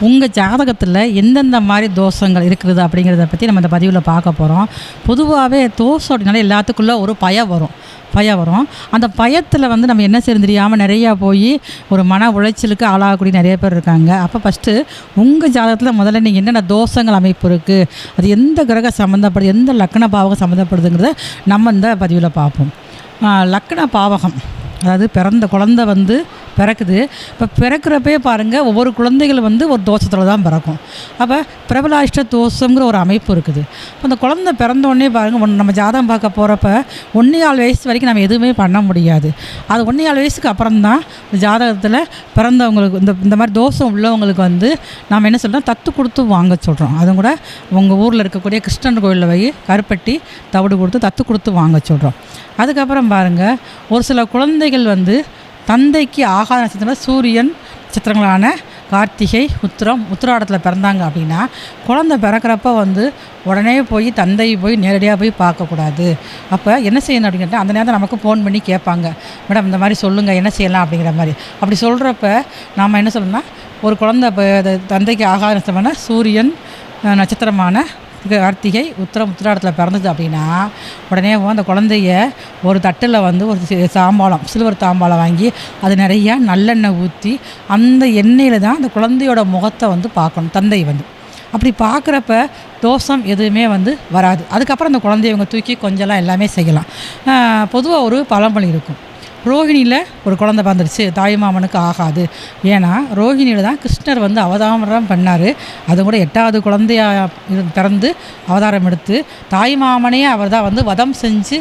உங்கள் ஜாதகத்தில் எந்தெந்த மாதிரி தோஷங்கள் இருக்குது அப்படிங்கிறத பற்றி நம்ம இந்த பதிவில் பார்க்க போகிறோம். பொதுவாகவே தோஷம் அப்படின்னாலே எல்லாத்துக்குள்ளே ஒரு பயம் வரும். அந்த பயத்தில் நம்ம என்ன செய்யணும் தெரியாமல் நிறையா போய் ஒரு மன உளைச்சலுக்கு ஆளாகக்கூடிய நிறைய பேர் இருக்காங்க. அப்போ ஃபஸ்ட்டு உங்கள் ஜாதகத்தில் முதல்ல நீங்கள் என்னென்ன தோஷங்கள் அமைப்பு இருக்குது, அது எந்த கிரக சம்மந்தப்படுது, எந்த லக்ன பாவகம் சம்மந்தப்படுதுங்கிறத நம்ம இந்த பதிவில் பார்ப்போம். லக்ன பாவகம், அதாவது பிறந்த குழந்தை பிறக்குது. இப்போ பிறக்கிறப்பே பாருங்கள், ஒவ்வொரு குழந்தைகள் ஒரு தோஷத்தில் தான் பிறக்கும். அப்போ பிரபலாஷ்ட தோஷங்கிற ஒரு அமைப்பு இருக்குது. அந்த குழந்தை பிறந்தோடனே பாருங்கள், நம்ம ஜாதகம் பார்க்க போகிறப்ப 1.25 வயசு வரைக்கும் நம்ம எதுவுமே பண்ண முடியாது. அது 1.25 வயசுக்கு அப்புறம் தான் ஜாதகத்தில் பிறந்தவங்களுக்கு இந்த மாதிரி தோஷம் உள்ளவங்களுக்கு நாம் என்ன சொல்கிறோம், தத்து கொடுத்து வாங்க சொல்கிறோம். அதுவும் கூட உங்கள் ஊரில் இருக்கக்கூடிய கிருஷ்ணன் கோயிலில் போய் கருப்பட்டி தவிடு கொடுத்து தத்து கொடுத்து வாங்க சொல்கிறோம். அதுக்கப்புறம் பாருங்கள், ஒரு சில குழந்தைகள் தந்தைக்கு ஆகாத நட்சத்திரம் சூரியன் நட்சத்திரங்களான கார்த்திகை, உத்திராடத்தில் பிறந்தாங்க அப்படின்னா குழந்தை பிறக்கிறப்ப உடனே போய் தந்தை போய் நேரடியாக போய் பார்க்கக்கூடாது. அப்போ என்ன செய்யணும் அப்படின்னு கேட்டால், அந்த நேரத்தில் நமக்கு ஃபோன் பண்ணி கேட்பாங்க, மேடம் இந்த மாதிரி சொல்லுங்கள் என்ன செய்யலாம் அப்படிங்கிற மாதிரி. அப்படி சொல்கிறப்ப நாம் என்ன சொல்லணும்னா, ஒரு குழந்தை தந்தைக்கு ஆகாத நட்சத்திரமான சூரியன் நட்சத்திரமான கார்த்திகை, உத்திராடத்தில் பிறந்தது அப்படின்னா உடனே அந்த குழந்தைய ஒரு தட்டில் ஒரு தாம்பாளம், சில்வர் தாம்பாளம் வாங்கி அது நிறையா நல்லெண்ணெய் ஊற்றி அந்த எண்ணெயில் தான் அந்த குழந்தையோட முகத்தை பார்க்கணும். தந்தை அப்படி பார்க்குறப்ப தோஷம் எதுவுமே வராது. அதுக்கப்புறம் அந்த குழந்தைய தூக்கி கொஞ்சம்லாம் எல்லாமே செய்யலாம். பொதுவாக ஒரு பழமொழி இருக்கும், ரோஹிணியில் ஒரு குழந்தை பிறந்துருச்சு, தாய்மாமனுக்கு ஆகாது. ஏன்னா ரோஹிணியில் தான் கிருஷ்ணர் அவதாரம் பண்ணார். அது கூட 8வது குழந்தையாக பிறந்து அவதாரம் எடுத்து தாய்மாமனையே அவர் தான் வதம் செஞ்சு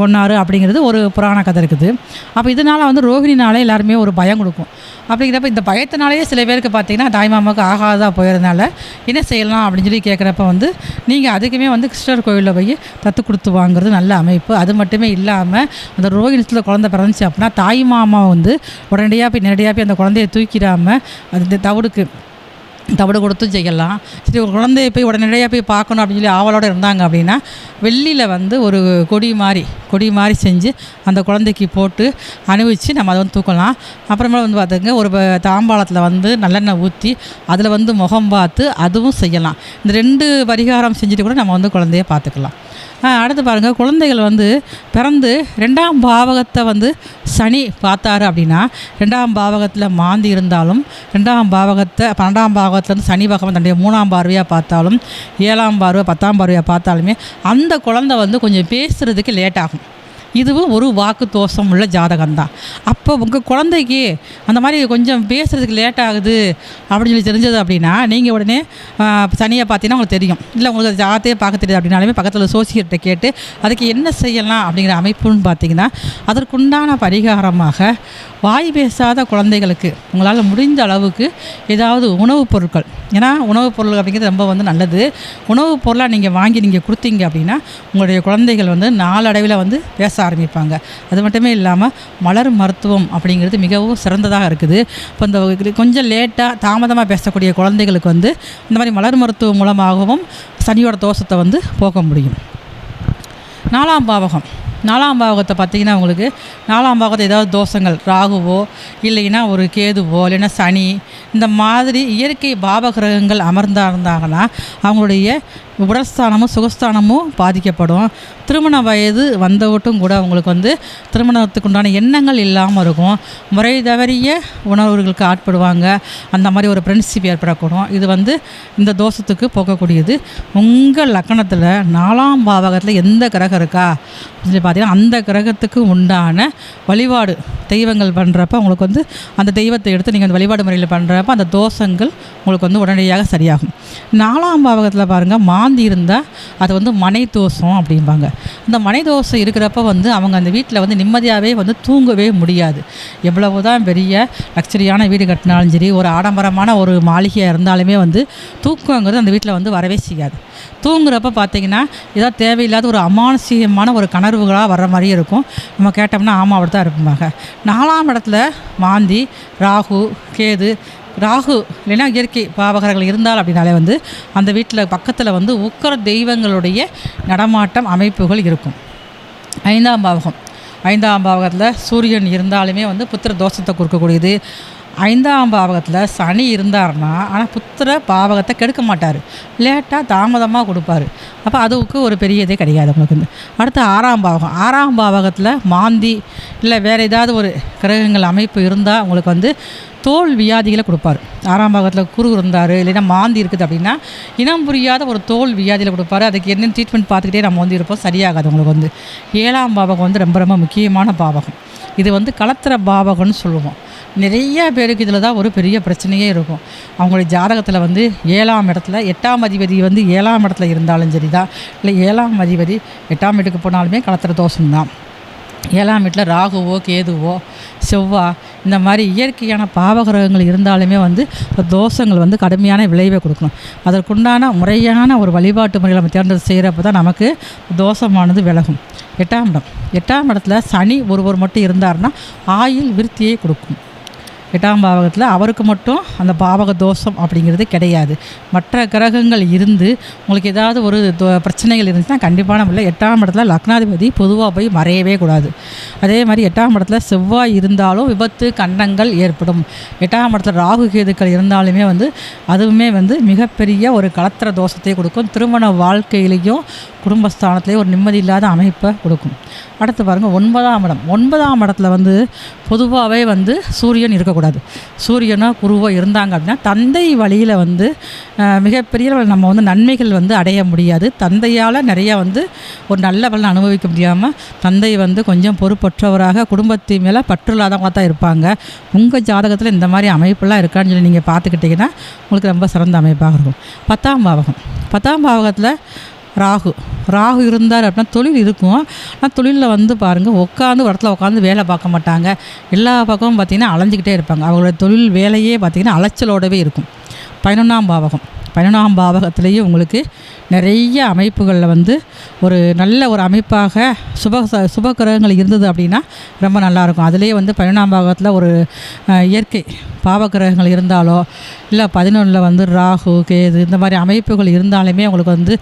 கொண்டார் அப்படிங்கிறது ஒரு புராண கதை இருக்குது. அப்போ இதனால் ரோஹிணினாலே எல்லாருமே ஒரு பயம் கொடுக்கும். அப்படிங்கிறப்ப இந்த பயத்தினாலேயே சில பேருக்கு பார்த்திங்கன்னா தாய்மாமாவுக்கு ஆகாததாக போயிருந்தனால என்ன செய்யலாம் அப்படின்னு சொல்லி கேட்குறப்ப நீங்கள் அதுக்குமே கிருஷ்ணர் கோயிலில் போய் தத்து கொடுத்து வாங்குறது நல்ல அமைப்பு. அது மட்டுமே இல்லாமல் அந்த ரோஹிணித்தில் குழந்தை பிறந்துச்சு அப்படின்னா தாய் மாமா உடனடியாக போய் நேரடியாக போய் அந்த குழந்தைய தூக்கிடாமல் அது தவிடு கொடுத்தும் செய்யலாம். சரி, ஒரு குழந்தைய போய் உடனடியாக போய் பார்க்கணும் அப்படின்னு சொல்லி ஆவலோடு இருந்தாங்க அப்படின்னா வெள்ளியில் ஒரு கொடி மாதிரி செஞ்சு அந்த குழந்தைக்கு போட்டு அணிவிச்சு நம்ம அதை தூக்கலாம். அப்புறமா பார்த்துங்க, ஒரு தாம்பாளத்தில் நல்லெண்ணெய் ஊற்றி அதில் முகம் பார்த்து அதுவும் செய்யலாம். இந்த 2 பரிகாரம் செஞ்சுட்டு கூட நம்ம குழந்தைய பார்த்துக்கலாம். அடுத்து பாருங்கள், குழந்தைகள் பிறந்து 2ஆம் பாவகத்தை சனி பார்த்தாரு அப்படின்னா 2ஆம் பாவகத்தில் மாந்தி இருந்தாலும் 2ஆம் பாவகத்தை 12ஆம் பாவகத்தில் சனி பகவான் தன்னுடைய 3ஆம் பார்வையாக பார்த்தாலும் 7ஆம் பார்வை 10ஆம் பார்வையாக பார்த்தாலுமே அந்த குழந்தை கொஞ்சம் பேசுகிறதுக்கு லேட் ஆகும். இதுவும் ஒரு வாக்கு தோஷம் உள்ள ஜாதகம்தான். அப்போ உங்கள் குழந்தைக்கு அந்த மாதிரி கொஞ்சம் பேசுகிறதுக்கு லேட் ஆகுது அப்படின்னு சொல்லி தெரிஞ்சது அப்படின்னா நீங்கள் உடனே சனியை பார்த்தீங்கன்னா உங்களுக்கு தெரியும். இல்லை உங்களுக்கு ஜாதத்தையே பார்க்க தெரியுது அப்படின்னாலுமே பக்கத்தில் சோசியர்கிட்ட கேட்டு அதுக்கு என்ன செய்யலாம் அப்படிங்கிற அமைப்புன்னு பார்த்தீங்கன்னா அதற்குண்டான பரிகாரமாக வாய் பேசாத குழந்தைகளுக்கு உங்களால் முடிந்த அளவுக்கு ஏதாவது உணவுப் பொருட்கள், ஏன்னா உணவுப் பொருள் அப்படிங்கிறது ரொம்ப நல்லது. உணவுப் பொருளாக நீங்கள் வாங்கி நீங்கள் கொடுத்தீங்க அப்படின்னா உங்களுடைய குழந்தைகள் நாளடைவில் பேச ஆரம்பிப்பாங்க. அது மட்டுமே இல்லாமல் மலர் மருத்துவம் அப்படிங்கிறது மிகவும் சிறந்ததாக இருக்குது. இப்போ இந்த கொஞ்சம் லேட்டாக தாமதமாக பேசக்கூடிய குழந்தைகளுக்கு இந்த மாதிரி மலர் மருத்துவம் மூலமாகவும் சனியோட தோஷத்தை போக்க முடியும். 4ஆம் பாவகத்தை பார்த்திங்கன்னா உங்களுக்கு 4ஆம் பாவகத்தை ஏதாவது தோஷங்கள், ராகுவோ இல்லைன்னா ஒரு கேதுவோ இல்லைன்னா சனி, இந்த மாதிரி இயற்கை பாவகிரகங்கள் இருந்தாங்கன்னா அவங்களுடைய உடல்ஸ்தானமும் சுகஸ்தானமும் பாதிக்கப்படும். திருமண வயது வந்தவட்டும் கூட அவங்களுக்கு திருமணத்துக்கு உண்டான எண்ணங்கள் இல்லாமல் இருக்கும். முறை தவறிய உணர்வுகளுக்கு ஆட்படுவாங்க. அந்த மாதிரி ஒரு ஃப்ரெண்ட்ஷிப் ஏற்படக்கூடும். இது இந்த தோஷத்துக்கு போக்கக்கூடியது. உங்கள் லக்கணத்தில் 4ஆம் பாவகத்தில் எந்த கிரகம் இருக்கா சொல்லி பார்த்தீங்கன்னா அந்த கிரகத்துக்கு உண்டான வழிபாடு தெய்வங்கள் பண்ணுறப்ப உங்களுக்கு அந்த தெய்வத்தை எடுத்து நீங்கள் அந்த வழிபாடு முறையில் பண்ணுறப்ப அந்த தோஷங்கள் உங்களுக்கு உடனடியாக சரியாகும். 4ஆம் பாவகத்தில் பாருங்கள், மாந்தி இருந்தால் அது மனை தோஷம் அப்படிம்பாங்க. அந்த மனை தோஷம் இருக்கிறப்ப அவங்க அந்த வீட்டில் நிம்மதியாகவே தூங்கவே முடியாது. எவ்வளவு தான் பெரிய லக்ஸரியான வீடு கட்டினாலும் சரி, ஒரு ஆடம்பரமான ஒரு மாளிகையாக இருந்தாலுமே தூக்கங்கிறது அந்த வீட்டில் வரவே செய்யாது. தூங்குறப்ப பார்த்திங்கன்னா ஏதாவது தேவையில்லாத ஒரு அமானுஷியமான ஒரு கனர்வுகளாக வர்ற மாதிரியே இருக்கும். நம்ம கேட்டோம்னா ஆமாம் அப்படி தான் இருப்பாங்க. 4ஆம் இடத்துல மாந்தி, ராகு, கேது, ராகு இல்லைன்னா இயற்கை பாவகர்கள் இருந்தால் அப்படின்னாலே அந்த வீட்டில் பக்கத்தில் உக்கர தெய்வங்களுடைய நடமாட்டம் அமைப்புகள் இருக்கும். 5ஆம் பாவகம் 5ஆம் பாவகத்தில் சூரியன் இருந்தாலுமே புத்திர தோஷத்தை கொடுக்கக்கூடியது. 5ஆம் பாவகத்தில் சனி இருந்தாருன்னா ஆனால் புத்திர பாவகத்தை கெடுக்க மாட்டார், லேட்டாக தாமதமாக கொடுப்பாரு. அப்போ அதுக்கு ஒரு பெரிய இதே கிடையாது உங்களுக்கு. அடுத்து 6ஆம் பாவகம். 6ஆம் பாவகத்தில் மாந்தி இல்லை வேறு ஏதாவது ஒரு கிரகங்கள் அமைப்பு இருந்தால் உங்களுக்கு வந்து தோல் வியாதிகளை கொடுப்பார். 6ஆம் பாகத்தில் குரு இருந்தார் இல்லைன்னா மாந்தி இருக்குது அப்படின்னா இனம் புரியாத ஒரு தோல் வியாதியில் கொடுப்பாரு. அதுக்கு என்ன ட்ரீட்மெண்ட் பார்த்துக்கிட்டே நம்ம வந்து இருப்போம், சரியாகாது உங்களுக்கு வந்து. 7ஆம் பாவகம் வந்து ரொம்ப ரொம்ப முக்கியமான பாவகம். இது வந்து கலத்திர பாவகம்னு சொல்லுவோம். நிறைய பேருக்கு இதில் தான் ஒரு பெரிய பிரச்சனையே இருக்கும். அவங்களுடைய ஜாதகத்தில் வந்து 7ஆம் இடத்துல 8ஆம் அதிபதி வந்து 7ஆம் இடத்துல இருந்தாலும் சரி தான், இல்லை 7ஆம் அதிபதி 8ஆம் வீட்டுக்கு போனாலுமே கலத்திர தோஷம்தான். 7ஆம் வீட்டில் ராகுவோ கேதுவோ செவ்வாய் இந்த மாதிரி இயற்கையான பாவகிரகங்கள் இருந்தாலுமே வந்து தோஷங்கள் வந்து கடுமையான விளைவை கொடுக்கணும். அதற்குண்டான முறையான ஒரு வழிபாட்டு முறையில் நம்ம தேர்ந்தெடுத்து செய்கிறப்ப தான் நமக்கு தோஷமானது விலகும். 8ஆம் இடத்துல சனி ஒருவர் மட்டும் இருந்தார்னா ஆயுள் விருத்தியை கொடுக்கும். 8ஆம் பாவகத்தில் அவருக்கு மட்டும் அந்த பாவக தோஷம் அப்படிங்கிறது கிடையாது. மற்ற கிரகங்கள் இருந்து உங்களுக்கு ஏதாவது ஒரு பிரச்சனைகள் இருந்துச்சுன்னா கண்டிப்பான முறையில் 8ஆம் இடத்துல லக்னாதிபதி பொதுவாக போய் மறையவே கூடாது. அதே மாதிரி 8ஆம் இடத்துல செவ்வாய் இருந்தாலும் விபத்து கண்டங்கள் ஏற்படும். 8ஆம் இடத்துல ராகு கேதுக்கள் இருந்தாலுமே வந்து அதுவுமே வந்து மிகப்பெரிய ஒரு கலத்திர தோஷத்தை கொடுக்கும். திருமண வாழ்க்கையிலையும் குடும்பஸ்தானத்துலேயும் ஒரு நிம்மதி இல்லாத அமைப்பை கொடுக்கும். அடுத்து பாருங்கள் 9ஆம் இடம். 9ஆம் இடத்துல வந்து பொதுவாகவே வந்து சூரியன் இருக்கக்கூடாது. சூரியனோ குருவோ இருந்தாங்க அப்படின்னா தந்தை வழியில் வந்து மிகப்பெரிய நம்ம வந்து நன்மைகள் வந்து அடைய முடியாது. தந்தையால் நிறையா வந்து ஒரு நல்ல பலன் அனுபவிக்க முடியாமல் தந்தை வந்து கொஞ்சம் பொறுப்பற்றவராக குடும்பத்தின் மேலே பற்றுள்ளாதவங்க தான் இருப்பாங்க. உங்கள் ஜாதகத்தில் இந்த மாதிரி அமைப்பெல்லாம் இருக்கான்னு சொல்லி நீங்கள் பார்த்துக்கிட்டிங்கன்னா உங்களுக்கு ரொம்ப சிறந்த அமைப்பாக இருக்கும். 10ஆம் பாவகம். 10ஆம் பாவகத்தில் ராகு இருந்தார் அப்படின்னா தொழில் இருக்கும். ஆனால் தொழிலில் வந்து பாருங்கள் உட்காந்து ஒரு இடத்துல உட்காந்து வேலை பார்க்க மாட்டாங்க. எல்லா பக்கமும் பார்த்திங்கன்னா அலைஞ்சிக்கிட்டே இருப்பாங்க. அவங்களோட தொழில் வேலையே பார்த்திங்கன்னா அலைச்சலோடவே இருக்கும். 11ஆம் பாவகம். 11ஆம் பாவகத்திலேயே உங்களுக்கு நிறைய அமைப்புகளில் வந்து ஒரு நல்ல ஒரு அமைப்பாக சுப கிரகங்கள் இருந்தது அப்படின்னா ரொம்ப நல்லாயிருக்கும். அதுலேயே வந்து 11ஆம் பாவகத்தில் ஒரு இயற்கை பாவகிரகங்கள் இருந்தாலோ இல்லை 11ல் வந்து ராகு கேது இந்த மாதிரி அமைப்புகள் இருந்தாலுமே உங்களுக்கு வந்து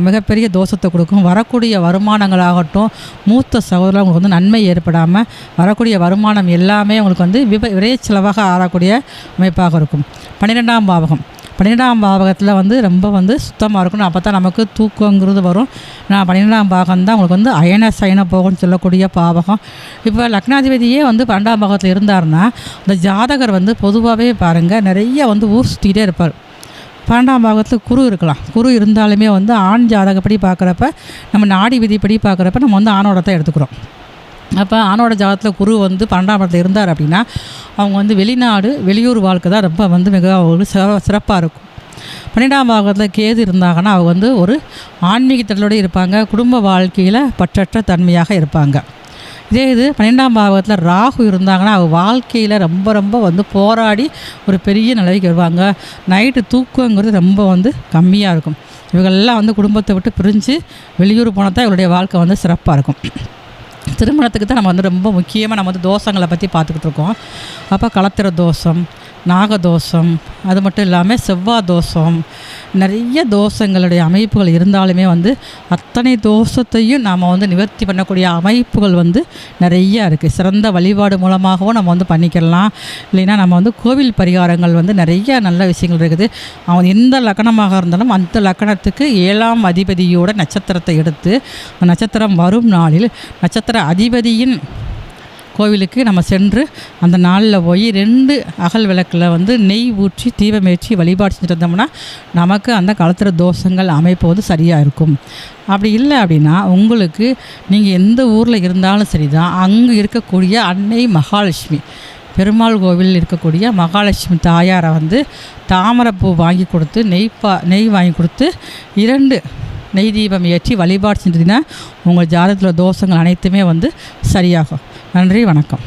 மிகப்பெரிய தோஷத்தை கொடுக்கும். வரக்கூடிய வருமானங்களாகட்டும் மூத்த சகோதரர் உங்களுக்கு வந்து நன்மை ஏற்படாமல் வரக்கூடிய வருமானம் எல்லாமே உங்களுக்கு வந்து விரைய செலவாக ஆறக்கூடிய அமைப்பாக இருக்கும். 12ஆம் பாவகம். 12ஆம் பாவகத்தில் வந்து ரொம்ப வந்து சுத்தமாக இருக்கணும். அப்போ தான் நமக்கு தூக்கங்கிறது வரும். நான் 12ஆம் பாவகம் தான் உங்களுக்கு வந்து அயன சயன போகம்னு சொல்லக்கூடிய பாவகம். இப்போ லக்னாதிபதியே வந்து 12ஆம் பாவகத்தில் இருந்தார்னா இந்த ஜாதகர் வந்து பொதுவாகவே பாருங்கள் நிறைய வந்து ஊர் சுற்றிக்கிட்டே இருப்பார். 12ஆம் பாவகத்தில் குரு இருக்கலாம். குரு இருந்தாலுமே வந்து ஆண் ஜாதகப்படி பார்க்குறப்ப நம்ம நாடி விதிப்படி பார்க்குறப்ப நம்ம வந்து ஆணோட தான் எடுத்துக்கிறோம். அப்போ ஆணோட ஜாதகத்தில் குரு வந்து 12ஆம் இடத்துல இருந்தார் அப்படின்னா அவங்க வந்து வெளியூர் வாழ்க்கை தான் ரொம்ப வந்து மிக ஒரு சிறப்பாக இருக்கும். 12ஆம் பாவகத்தில் கேது இருந்தாங்கன்னா அவங்க வந்து ஒரு ஆன்மீகத்தோடு இருப்பாங்க. குடும்ப வாழ்க்கையில் பற்றற்ற தன்மையாக இருப்பாங்க. இதே இது 12ஆம் பாவகத்தில் ராகு இருந்தாங்கன்னா அவங்க வாழ்க்கையில் ரொம்ப ரொம்ப வந்து போராடி ஒரு பெரிய நிலைக்கு வருவாங்க. நைட்டு தூக்கங்கிறது ரொம்ப வந்து கம்மியாக இருக்கும். இவங்கெல்லாம் வந்து குடும்பத்தை விட்டு பிரிஞ்சு வெளியூர் போனால் தான் இவருடைய வாழ்க்கை வந்து சிறப்பாக இருக்கும். திருமணத்துக்கு தான் நம்ம வந்து ரொம்ப முக்கியமாக நம்ம வந்து தோஷங்களை பற்றி பார்த்துக்கிட்டு இருக்கோம். அப்போ கலத்திர தோஷம், நாகதோஷம், அது மட்டும் இல்லாமல் செவ்வாய் தோஷம், நிறைய தோஷங்களுடைய அமைப்புகள் இருந்தாலுமே வந்து அத்தனை தோஷத்தையும் நாம் வந்து நிவர்த்தி பண்ணக்கூடிய அமைப்புகள் வந்து நிறையா இருக்குது. சிறந்த வழிபாடு மூலமாகவும் நம்ம வந்து பண்ணிக்கலாம். இல்லைன்னா நம்ம வந்து கோவில் பரிகாரங்கள் வந்து நிறைய நல்ல விஷயங்கள் இருக்குது. அவன் எந்த லக்கணமாக இருந்தாலும் அந்த லக்கணத்துக்கு 7ஆம் அதிபதியோட நட்சத்திரத்தை எடுத்து அந்த நட்சத்திரம் வரும் நாளில் நட்சத்திர அதிபதியின் கோவிலுக்கு நம்ம சென்று அந்த நாளில் போய் 2 அகல் விளக்கில் வந்து நெய் ஊற்றி தீபமேற்றி வழிபாடு செஞ்சுட்டு வந்தோம்னா நமக்கு அந்த கலத்திர தோஷங்கள் அமைப்பு வந்து சரியாக இருக்கும். அப்படி இல்லை அப்படின்னா உங்களுக்கு நீங்கள் எந்த ஊரில் இருந்தாலும் சரி தான் அங்கே இருக்கக்கூடிய அன்னை மகாலட்சுமி பெருமாள் கோவில் இருக்கக்கூடிய மகாலட்சுமி தாயாரை வந்து தாமரைப்பூ வாங்கி கொடுத்து நெய் வாங்கி கொடுத்து 2 நெய் தீபம் ஏற்றி வழிபாடு செஞ்சதுன்னா உங்கள் ஜாதகத்தில் தோஷங்கள் அனைத்துமே வந்து சரியாகும். நன்றி, வணக்கம்.